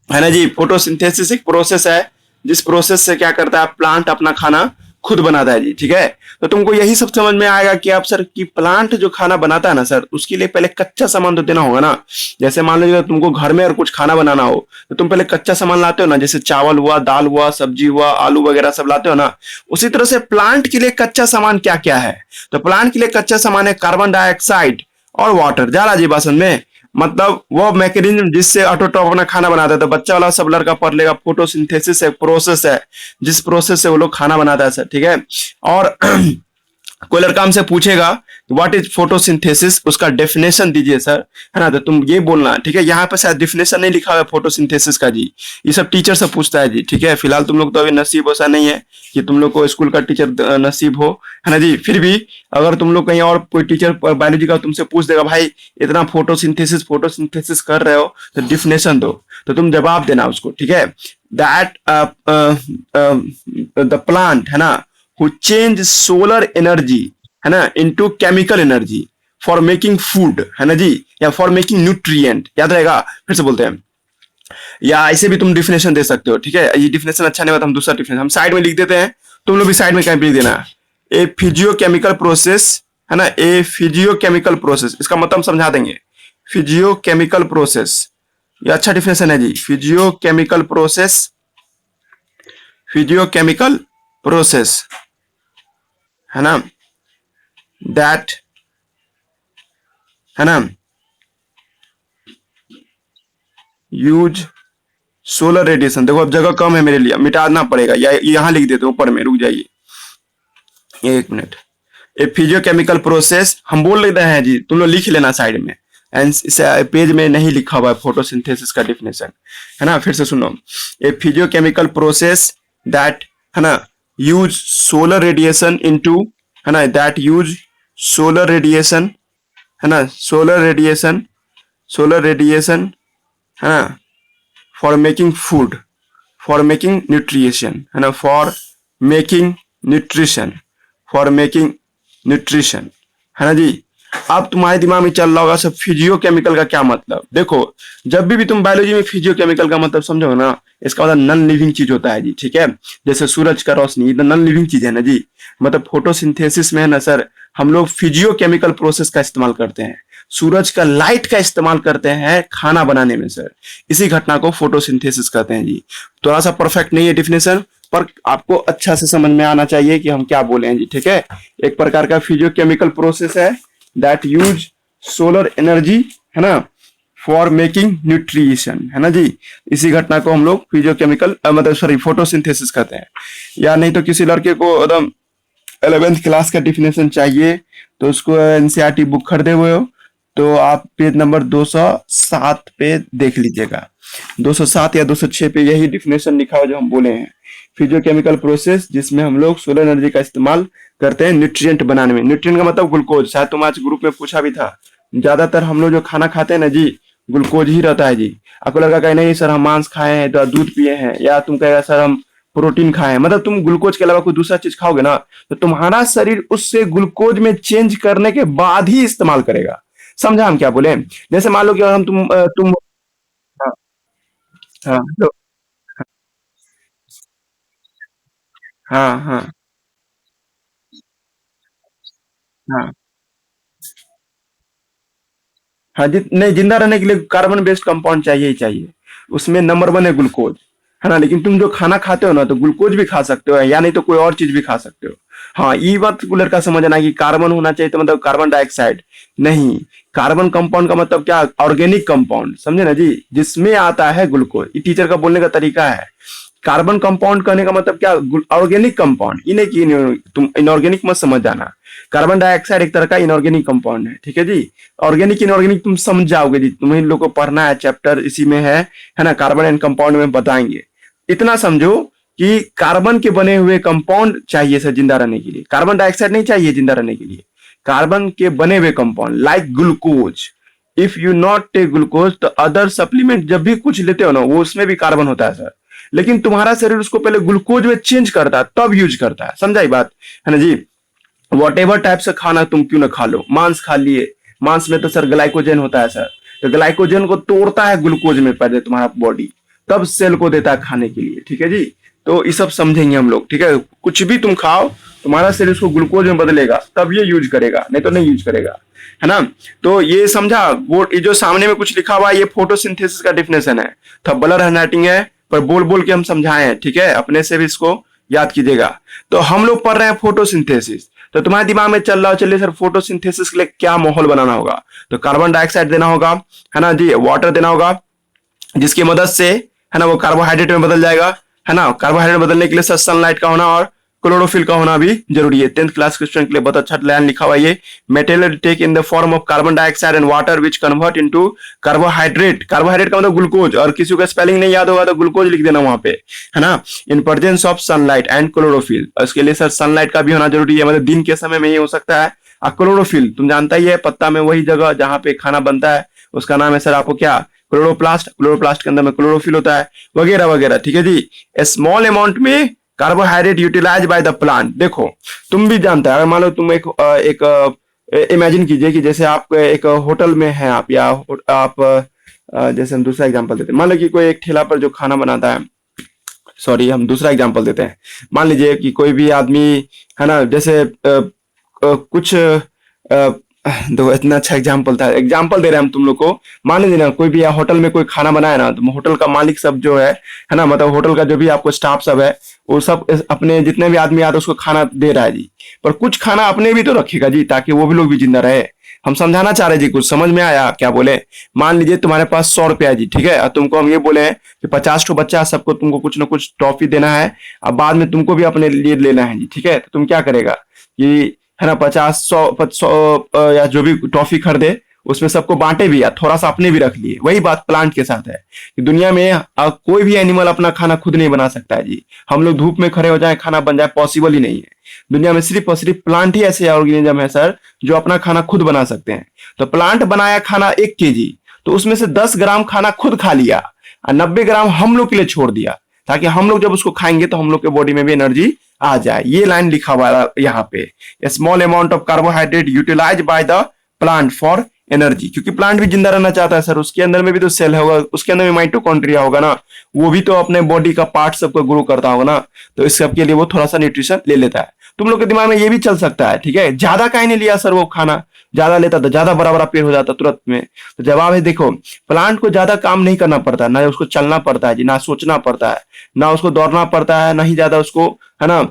है ना जी, फोटोसिंथेसिस एक प्रोसेस है जिस प्रोसेस से क्या करता है, प्लांट अपना खाना खुद बनाता है जी। ठीक है, तो तुमको यही सब समझ में आएगा कि आप सर कि प्लांट जो खाना बनाता है ना सर, उसके लिए पहले कच्चा सामान तो देना होगा ना। जैसे मान लीजिए तुमको घर में और कुछ खाना बनाना हो तो तुम पहले कच्चा सामान लाते हो ना, जैसे चावल हुआ, दाल हुआ, सब्जी हुआ, आलू वगैरह सब लाते हो ना। उसी तरह से प्लांट के लिए कच्चा सामान क्या क्या है, तो प्लांट के लिए कच्चा सामान है कार्बन डाइऑक्साइड और वाटर। जा रहा जी बात समझ में, मतलब वो मैकेनिज्म जिससे ऑटोट्रॉप अपना खाना बनाता है। तो बच्चा वाला सब लड़का पढ़ लेगा, फोटोसिंथेसिस एक प्रोसेस है जिस प्रोसेस से वो लोग खाना बनाता है सर। ठीक है, और कोई लड़का हमसे पूछेगा व्हाट इज फोटोसिंथेसिस, उसका डेफिनेशन दीजिए सर, है ना। तो तुम ये बोलना, ठीक है। यहाँ पे शायद डेफिनेशन नहीं लिखा हुआ है फोटोसिंथेसिस का जी, ये सब टीचर से पूछता है जी। ठीक है, फिलहाल तुम लोग तो अभी नसीब ऐसा नहीं है कि तुम लोग को स्कूल का टीचर नसीब हो, है ना जी। फिर भी अगर तुम लोग कहीं और कोई टीचर बायोलॉजी का तुमसे पूछ देगा, भाई इतना फोटोसिंथेसिस फोटोसिंथेसिस कर रहे हो तो डेफिनेशन दो, तो तुम जवाब देना उसको। ठीक है, दैट द प्लांट, है ना, who change solar energy, है ना, into chemical energy for making food, है ना जी, या for making nutrient, याद रहेगा। फिर से बोलते हैं, या ऐसे भी तुम डिफिनेशन दे सकते हो। ठीक है, ये डिफिनेशन अच्छा नहीं होता, हम दूसरा डिफिनेशन हम साइड में लिख देते हैं, तुम लोग भी साइड में क्या लिख देना, ए फिजियोकेमिकल प्रोसेस, है ना, ए फिजियोकेमिकल प्रोसेस, इसका मतलब समझा देंगे। फिजियोकेमिकल प्रोसेस, ये अच्छा डिफिनेशन है जी, फिजियोकेमिकल प्रोसेस, फिजियोकेमिकल प्रोसेस, है ना, दैट, है ना, यूज सोलर रेडिएशन। देखो अब जगह कम है मेरे लिए, मिटाना पड़ेगा, या यहां लिख देते ऊपर में, रुक जाइए 1 मिनट। ए फिजियोकेमिकल प्रोसेस हम बोल लेते हैं जी, तुम लोग लिख लेना साइड में, एंड पेज में नहीं लिखा हुआ है फोटोसिंथेसिस का डिफिनेशन, है ना। फिर से सुनो, ए फिजियोकेमिकल प्रोसेस दैट, है ना, यूज सोलर रेडिएशन इनटू, है ना, दैट यूज सोलर रेडिएशन, है ना, सोलर रेडिएशन, सोलर रेडिएशन, है ना, for making food, for making nutrition, है ना, for making nutrition, for making nutrition, है ना जी। अब तुम्हारे दिमाग में चल रहा होगा सब फिजियोकेमिकल का क्या मतलब। देखो, जब भी तुम बायोलॉजी में फिजियोकेमिकल का मतलब समझोगे ना, इसका मतलब नॉन लिविंग चीज होता है जी, ठीक है। जैसे सूरज का रोशनी, ये तो नॉन लिविंग चीज है ना जी। मतलब फोटोसिंथेसिस में है ना सर, हम लोग फिजियोकेमिकल प्रोसेस का इस्तेमाल करते हैं, सूरज का लाइट का इस्तेमाल करते हैं खाना बनाने में सर। इसी घटना को फोटोसिंथेसिस कहते हैं जी। थोड़ा सा परफेक्ट नहीं है डिफिनेशन, पर आपको अच्छा से समझ में आना चाहिए कि हम क्या बोले हैं जी, ठीक है। एक प्रकार का फिजियोकेमिकल प्रोसेस है दैट यूज सोलर एनर्जी, है ना, फॉर मेकिंग न्यूट्रिशन, है ना जी। इसी घटना को हम लोग फिजियोकेमिकल मतलब सॉरी फोटोसिंथेसिस कहते हैं। या नहीं तो किसी लड़के को एकदम 11th क्लास का डिफिनेशन चाहिए तो उसको एनसीईआरटी बुक खरीदे हुए हो तो आप पेज नंबर 207 पे देख लीजिएगा। 207 या 206 पे यही डिफिनेशन लिखा हो जो हम बोले हैं, फिजियोकेमिकल प्रोसेस जिसमें हम लोग सोलर एनर्जी का इस्तेमाल करते हैं न्यूट्रिएंट बनाने में। न्यूट्रिएंट का मतलब ग्लूकोज, शायद तुम आज ग्रुप में पूछा भी था। ज्यादातर हम लोग जो खाना खाते हैं ना जी, ग्लूकोज ही रहता है जी। आपको लड़का कहे नहीं सर हम मांस खाए हैं तो दूध पिए हैं, या तुम कहेगा सर हम प्रोटीन खाएं, मतलब तुम ग्लूकोज के अलावा कोई दूसरा चीज खाओगे ना तो तुम्हारा शरीर उससे ग्लूकोज में चेंज करने के बाद ही इस्तेमाल करेगा। समझा हम क्या बोले। जैसे मान लो कि हम तुम हाँ हाँ हाँ हाँ हाँ हाँ नहीं, जिंदा रहने के लिए कार्बन बेस्ड कंपाउंड चाहिए ही चाहिए। उसमें नंबर वन है ग्लूकोज, है ना। लेकिन तुम जो खाना खाते हो ना तो ग्लूकोज भी खा सकते हो या नहीं तो कोई और चीज भी खा सकते हो। हाँ, ये बात कूलर का समझना है कि कार्बन होना चाहिए तो मतलब कार्बन डाइऑक्साइड नहीं। कार्बन कंपाउंड का मतलब क्या, ऑर्गेनिक कंपाउंड, समझे ना जी, जिसमें आता है ग्लूकोज। ये टीचर का बोलने का तरीका है। कार्बन कंपाउंड कहने का मतलब क्या, ऑर्गेनिक कंपाउंड, ये नहीं कि तुम इनऑर्गेनिक मत समझ जाना। कार्बन डाइऑक्साइड एक तरह का इनऑर्गेनिक कंपाउंड है, ठीक है जी। ऑर्गेनिक इनऑर्गेनिक तुम समझ जाओगे जी, तुम्हें इन लोगों को पढ़ना है, चैप्टर इसी में है ना, कार्बन एंड कंपाउंड में बताएंगे। इतना समझो कि कार्बन के बने हुए कंपाउंड चाहिए सर जिंदा रहने के लिए, कार्बन डाइऑक्साइड नहीं चाहिए जिंदा रहने के लिए। कार्बन के बने हुए compound like glucose, if you not take glucose तो अदर सप्लीमेंट जब भी कुछ लेते हो ना वो उसमें भी कार्बन होता है सर। लेकिन तुम्हारा शरीर उसको पहले ग्लूकोज में चेंज करता है तब यूज करता है, समझा ये बात, है ना जी। वॉट एवर टाइप से खाना तुम क्यों ना खा लो, मांस खा लिए, मांस में तो सर ग्लाइकोजन होता है सर, तो ग्लाइकोजन को तोड़ता है ग्लूकोज में पहले तुम्हारा बॉडी, तब सेल को देता है खाने के लिए, ठीक है जी। तो ये सब समझेंगे हम लोग, ठीक है। कुछ भी तुम खाओ तुम्हारा शरीर उसको ग्लूकोज में बदलेगा तब ये यूज करेगा, नहीं तो नहीं यूज करेगा, है ना। तो ये समझा। वो ये जो सामने में कुछ लिखा हुआ है ये फोटोसिंथेसिस का डिफिनेशन है, तो ब्लर हैंडराइटिंग है पर बोल बोल के हम समझाए हैं, ठीक है। अपने से भी इसको याद कीजिएगा। तो हम लोग पढ़ रहे हैं फोटोसिंथेसिस, तो तुम्हारे दिमाग में चल रहा हो चलिए सर फोटोसिंथेसिस के लिए क्या माहौल बनाना होगा, तो कार्बन डाइऑक्साइड देना होगा, है ना जी, वाटर देना होगा जिसकी मदद से, है ना, वो कार्बोहाइड्रेट में बदल जाएगा, है ना। कार्बोहाइड्रेट बदलने के लिए सर सनलाइट का होना और क्लोरोफिल का होना भी जरूरी है। 10th क्लास क्वेश्चन के लिए बहुत अच्छा लाइन लिखा हुआ है ये, material take in the form of carbon dioxide and water which convert into carbohydrate. Carbohydrate का मतलब ग्लूकोज, और किसी को स्पेलिंग नहीं याद होगा तो ग्लूकोज लिख देना वहां पे, है ना। In presence of sunlight and chlorophyll, इसके लिए सर सनलाइट का भी होना जरूरी है, मतलब दिन के समय में ये हो सकता है। और क्लोरोफिल तुम जानता ही है, पत्ता में वही जगह जहां पे खाना बनता है उसका नाम है सर आपको क्या, क्लोरोप्लास्ट। क्लोरोप्लास्ट के अंदर में क्लोरोफिल होता है, वगैरह वगैरह, ठीक है जी। स्मॉल अमाउंट में carbohydrate utilise by the plant. देखो तुम भी जानता है, अगर मान लो तुम एक इमेजिन कीजिए कि जैसे आप एक होटल में हैं आप, या आप जैसे हम दूसरा एग्जांपल देते हैं, मान लो कि कोई एक ठेला पर जो खाना बनाता है, सॉरी हम दूसरा एग्जांपल देते हैं। मान लीजिए कि कोई भी आदमी, है ना, जैसे कुछ तो इतना अच्छा एग्जाम्पल था, एग्जाम्पल दे रहे हैं हम तुम लोग को। मान लीजिए ना कोई भी होटल में कोई खाना बनाया ना, तो होटल का मालिक सब जो है ना, मतलब होटल का जो भी आपको स्टाफ सब है वो सब अपने जितने भी आदमी आते उसको खाना दे रहा है जी। पर कुछ खाना अपने भी तो रखेगा जी ताकि वो भी लोग भी जिंदा रहे। हम समझाना चाह रहे जी, कुछ समझ में आया क्या बोले। मान लीजिए तुम्हारे पास 100 रुपया है जी, ठीक है, और तुमको हम ये बोले हैं कि 50 ठो बच्चा सबको तुमको कुछ ना कुछ टॉफी देना है, अब बाद में तुमको भी अपने लिए लेना है जी, ठीक है। तो तुम क्या करेगा कि, है ना, 50 100 या जो भी टॉफी खरीदे उसमें सबको बांटे भी, या थोड़ा सा अपने भी रख लिए। वही बात प्लांट के साथ है कि दुनिया में कोई भी एनिमल अपना खाना खुद नहीं बना सकता है जी। हम लोग धूप में खड़े हो जाए खाना बन जाए, पॉसिबल ही नहीं है। दुनिया में सिर्फ और सिर्फ प्लांट ही ऐसे ऑर्गेनिज्म है सर जो अपना खाना खुद बना सकते हैं। तो प्लांट बनाया खाना 1 kg, तो उसमें से 10 ग्राम खाना खुद खा लिया और 90 ग्राम हम लोग के लिए छोड़ दिया। ताकि हम लोग जब उसको खाएंगे तो हम लोग के बॉडी में भी एनर्जी आ जाए। ये लाइन लिखा हुआ है यहाँ पे, small amount of carbohydrate utilise by the plant for energy, क्योंकि प्लांट भी जिंदा रहना चाहता है सर, उसके अंदर में भी तो सेल होगा, उसके अंदर में माइटोकॉन्ड्रिया होगा ना, वो भी तो अपने बॉडी का पार्ट सबको ग्रो करता होगा ना, तो इस सब के लिए वो थोड़ा सा न्यूट्रिशन ले लेता है। तुम लोग के दिमाग में ये भी चल सकता है, ठीक है, ज्यादा काहे नहीं लिया सर, वो खाना ज्यादा लेता तो ज्यादा बड़ा बड़ा पेड़ हो जाता तुरंत में। तो जवाब है देखो, प्लांट को ज्यादा काम नहीं करना पड़ता, ना उसको चलना पड़ता है जी, ना सोचना पड़ता है, ना उसको दौड़ना पड़ता है, ना ही ज्यादा उसको है ना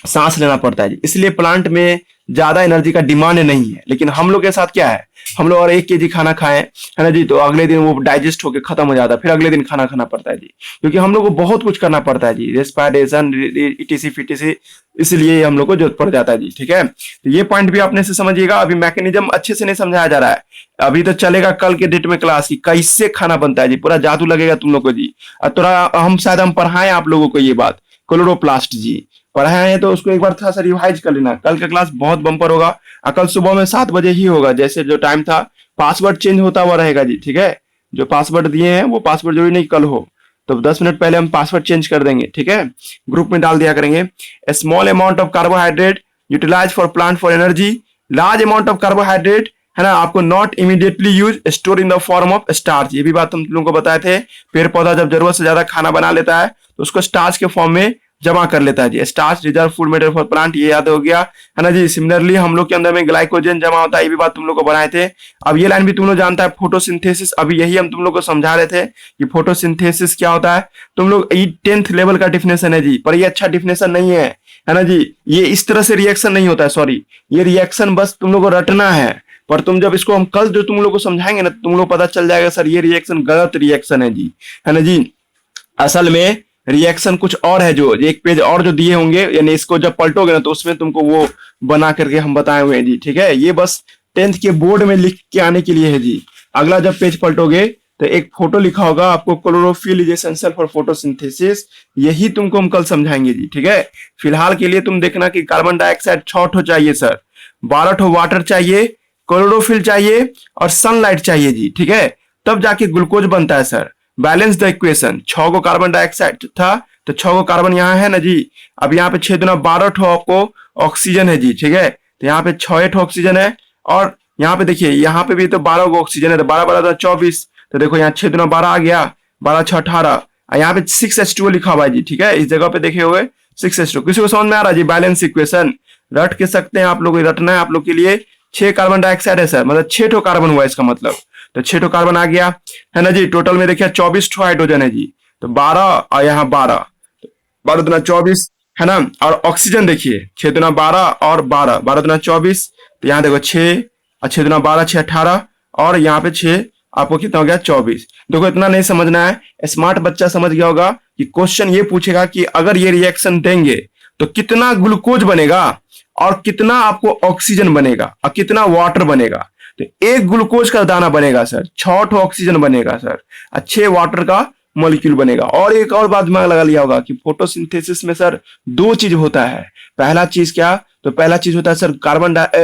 सांस लेना पड़ता है जी। इसलिए प्लांट में ज्यादा एनर्जी का डिमांड नहीं है। लेकिन हम लोग के साथ क्या है, हम लोग और 1 kg खाना खाएं है ना जी, तो अगले दिन वो डाइजेस्ट होकर खत्म हो जाता है, फिर अगले दिन खाना खाना पड़ता है जी, क्योंकि हम लोग को बहुत कुछ करना पड़ता है जी, रेस्पिरेशन इटीसी फिटीसी, इसलिए हम लोग को जरूरत पड़ जाता है जी। ठीक है, तो ये पॉइंट भी आपने से समझिएगा। अभी मैकेनिज्म अच्छे से नहीं समझाया जा रहा है, अभी तो चलेगा कल के डेट में क्लास की कैसे खाना बनता है जी, पूरा जादू लगेगा तुम लोग को जी। और थोड़ा हम पढ़ाएं आप लोगों को ये बात, क्लोरोप्लास्ट जी पढ़ाए हैं, तो उसको एक बार थोड़ा सा रिवाइज कर लेना। कल का क्लास बहुत बम्पर होगा, और कल सुबह में 7 बजे ही होगा, जैसे जो टाइम था, पासवर्ड चेंज होता हुआ रहेगा जी। ठीक है, जो पासवर्ड दिए हैं वो पासवर्ड जरूरी नहीं कल हो, तो 10 मिनट पहले हम पासवर्ड चेंज कर देंगे। ठीक है, ग्रुप में डाल दिया करेंगे। Small amount of carbohydrate utilise for plant for energy, large amount of carbohydrate है ना, आपको not immediately use store in the form of starch, ये भी बात हम लोगों को बताए थे। पेड़ पौधा जब जरूरत से ज्यादा खाना बना लेता है तो उसको स्टार्च के फॉर्म में जमा कर लेता है जी। Starch reserve food material for plant, ये याद हो गया है ना जी। सिमिलरली हम लोग के अंदर में ग्लाइकोजन जमा होता है, ये भी बात तुम लोग को बनाए थे। अब ये लाइन भी तुम लोग जानता है, फोटोसिंथेसिस, अभी यही हम तुम लोग को समझा रहे थे कि फोटोसिंथेसिस क्या होता है। तुम लोग ये 10th लेवल का डिफिनेशन है जी, पर ये अच्छा डिफिनेशन नहीं है ना जी। ये इस तरह से रिएक्शन नहीं होता है, सॉरी, ये रिएक्शन बस तुम लोग को रटना है, पर तुम जब इसको हम कल जो तुम लोग को समझाएंगे ना, तुम लोग पता चल जाएगा सर ये रिएक्शन गलत रिएक्शन है जी, है ना जी। असल में रिएक्शन कुछ और है, जो एक पेज और जो दिए होंगे, यानी इसको जब पलटोगे ना तो उसमें तुमको वो बना करके हम बताए हुए हैं जी। ठीक है, ये बस 10th के बोर्ड में लिख के आने के लिए है जी। अगला जब पेज पलटोगे तो एक फोटो लिखा होगा आपको, chlorophyll is essential for photosynthesis, यही तुमको हम कल समझाएंगे जी। ठीक है, फिलहाल के लिए तुम देखना कि कार्बन डाइऑक्साइड 6 ठो चाहिए सर, 12 ठो वाटर चाहिए, क्लोरोफिल चाहिए और सनलाइट चाहिए जी। ठीक है, तब जाके ग्लूकोज बनता है सर। बैलेंस द इक्वेशन, 6 को कार्बन डाइऑक्साइड था तो 6 को कार्बन यहाँ है ना जी। अब यहाँ पे 6 दूना 12 ठो आपको ऑक्सीजन है जी। ठीक है, तो यहाँ पे 6 ठो ऑक्सीजन है, और यहाँ पे देखिए यहाँ पे भी तो 12 को ऑक्सीजन है, तो 12 12 24, तो देखो यहाँ 6 दूना 12 आ गया, 12 6 18, यहाँ पे 6H2O लिखा हुआ है जी। ठीक है, इस जगह पे देखे हुए 6H2O, किसी को समझ में आ रहा है जी? बैलेंस इक्वेशन रट के सकते हैं आप लोग, रटना है आप लोग के लिए। 6 कार्बन डाइऑक्साइड है सर, मतलब 6 ठो कार्बन हुआ इसका मतलब, तो 6 ठो कार्बन आ गया है ना जी। टोटल में देखिए 24 ठो हाइड्रोजन है जी, तो 12 और यहाँ 12, 12 दूना 24 है ना। और ऑक्सीजन देखिए 6 दूना 12 और 12, 12 दूना 24, तो यहाँ देखो 6 और 6 दूना 12, 6 18, और यहाँ पे 6, आपको कितना हो गया 24। देखो इतना नहीं समझना है, स्मार्ट बच्चा समझ गया होगा कि क्वेश्चन ये पूछेगा कि अगर ये रिएक्शन देंगे तो कितना ग्लूकोज बनेगा और कितना आपको ऑक्सीजन बनेगा और कितना वाटर बनेगा। तो 1 ग्लूकोज का दाना बनेगा सर, 6 ठो ऑक्सीजन बनेगा सर, और 6 वाटर का मॉलिक्यूल बनेगा। और एक और बात दिमाग लगा लिया होगा कि फोटोसिंथेसिस में सर 2 चीज होता है। पहला चीज क्या, तो पहला चीज होता है सर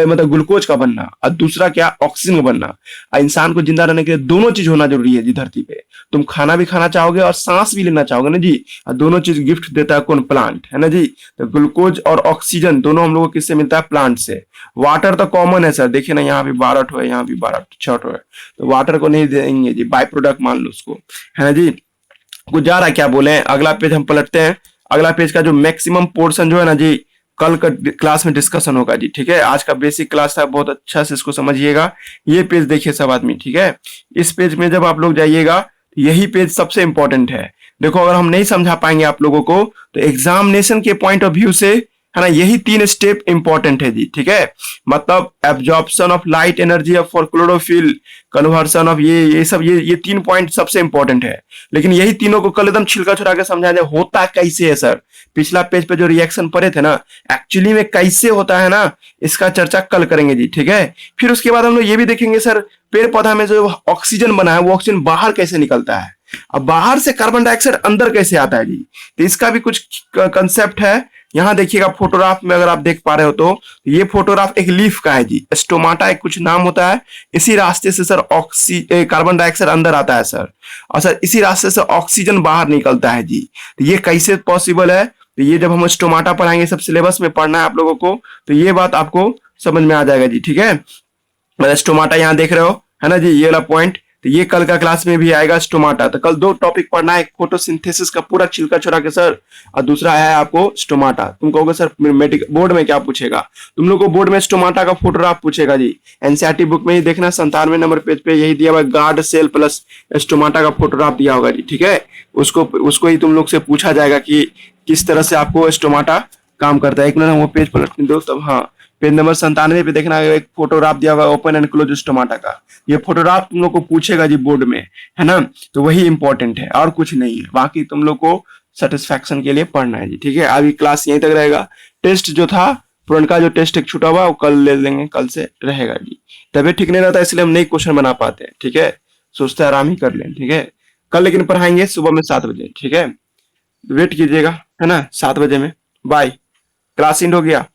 मतलब ग्लूकोज का बनना, और दूसरा क्या, ऑक्सीजन का बनना। और इंसान को जिंदा रहने के लिए दोनों चीज होना जरूरी है जी धरती पे। तुम खाना भी खाना चाहोगे और सांस भी लेना चाहोगे ना जी, और दोनों चीज गिफ्ट देता है कौन, प्लांट, है ना जी। तो ग्लूकोज और ऑक्सीजन दोनों हम लोग को किससे मिलता है, प्लांट से। वाटर तो कॉमन है सर, देखिए ना यहाँ भी 12 ठो है, यहाँ भी 12 6 ठो है, तो वाटर को नहीं देंगे जी, बाई प्रोडक्ट मान लो उसको, है ना जी। कुछ जा रहा है क्या बोले, अगला पेज हम पलटते हैं। अगला पेज का जो मैक्सिमम पोर्शन जो है ना जी, कल का क्लास में डिस्कशन होगा जी। ठीक है, आज का बेसिक क्लास था, बहुत अच्छा से इसको समझिएगा। ये पेज देखिए सब आदमी, ठीक है, इस पेज में जब आप लोग जाइएगा यही पेज सबसे इंपॉर्टेंट है। देखो अगर हम नहीं समझा पाएंगे आप लोगों को तो एग्जामिनेशन के पॉइंट ऑफ व्यू से, है ना, यही 3 स्टेप इंपॉर्टेंट है जी। ठीक है, मतलब absorption of light energy for chlorophyll, conversion of ये सब, ये 3 पॉइंट सबसे इंपॉर्टेंट है। लेकिन यही तीनों को कल एकदम छिलका छुड़ा के समझा जाए होता कैसे है सर। पिछला पेज पे जो रिएक्शन पढ़े थे ना, एक्चुअली में कैसे होता है ना, इसका चर्चा कल करेंगे जी। ठीक है, फिर उसके बाद हम लोग ये भी देखेंगे सर, पेड़ पौधा में जो ऑक्सीजन बना है वो ऑक्सीजन बाहर कैसे निकलता है। अब बाहर से कार्बन डाइऑक्साइड अंदर कैसे आता है जी, तो इसका भी कुछ कंसेप्ट है। यहाँ देखिएगा फोटोग्राफ में, अगर आप देख पा रहे हो तो ये फोटोग्राफ एक लीफ का है जी, स्टोमाटा एक कुछ नाम होता है। इसी रास्ते से सर कार्बन डाइऑक्साइड अंदर आता है सर, और सर इसी रास्ते से ऑक्सीजन बाहर निकलता है जी। तो ये कैसे पॉसिबल है, तो ये जब हम स्टोमाटा पढ़ाएंगे, सब सिलेबस में पढ़ना है आप लोगों को, तो ये बात आपको समझ में आ जाएगा जी, ठीक है। स्टोमाटा यहाँ देख रहे हो, है ना जी, ये वाला पॉइंट, तो ये कल का क्लास में भी आएगा स्टोमाटा। तो कल दो टॉपिक पढ़ना है, एक फोटोसिंथेसिस का पूरा छिलका छोड़ा के सर, और दूसरा है आपको स्टोमाटा। तुम कहोगे सर मेडिकल बोर्ड में क्या पूछेगा, तुम लोग को बोर्ड में स्टोमाटा का फोटोग्राफ पूछेगा जी। एनसीईआरटी बुक में ही देखना, 97 नंबर पेज पे यही दिया हुआ है, गार्ड सेल प्लस स्टोमाटा का फोटोग्राफ दिया होगा जी, ठीक है। उसको ही तुम लोग से पूछा जाएगा कि किस तरह से आपको स्टोमाटा काम करता है। एक मिनट वो पेज पलट दो तब, हाँ पेज नंबर 97 पे देखना, एक फोटोग्राफ दिया हुआ है ओपन एंड क्लोज स्टोमाटा का। ये फोटोग्राफ तुम लोग को पूछेगा जी बोर्ड में, है ना, तो वही इंपॉर्टेंट है और कुछ नहीं है। बाकी तुम लोग को सेटिस्फैक्शन के लिए पढ़ना है जी, ठीक है। अभी क्लास यहीं तक रहेगा। टेस्ट जो था पुरनका जो टेस्ट एक छूटा हुआ वो कल ले लेंगे, कल से रहेगा जी। तबियत ठीक नहीं रहता इसलिए हम नई क्वेश्चन बना पाते हैं, ठीक है। सोचते आराम ही कर लें, ठीक है। कल लेकिन पढ़ाएंगे सुबह में 7 बजे, ठीक है। वेट कीजिएगा, है ना, 7 बजे में। बाय, क्लास एंड हो गया।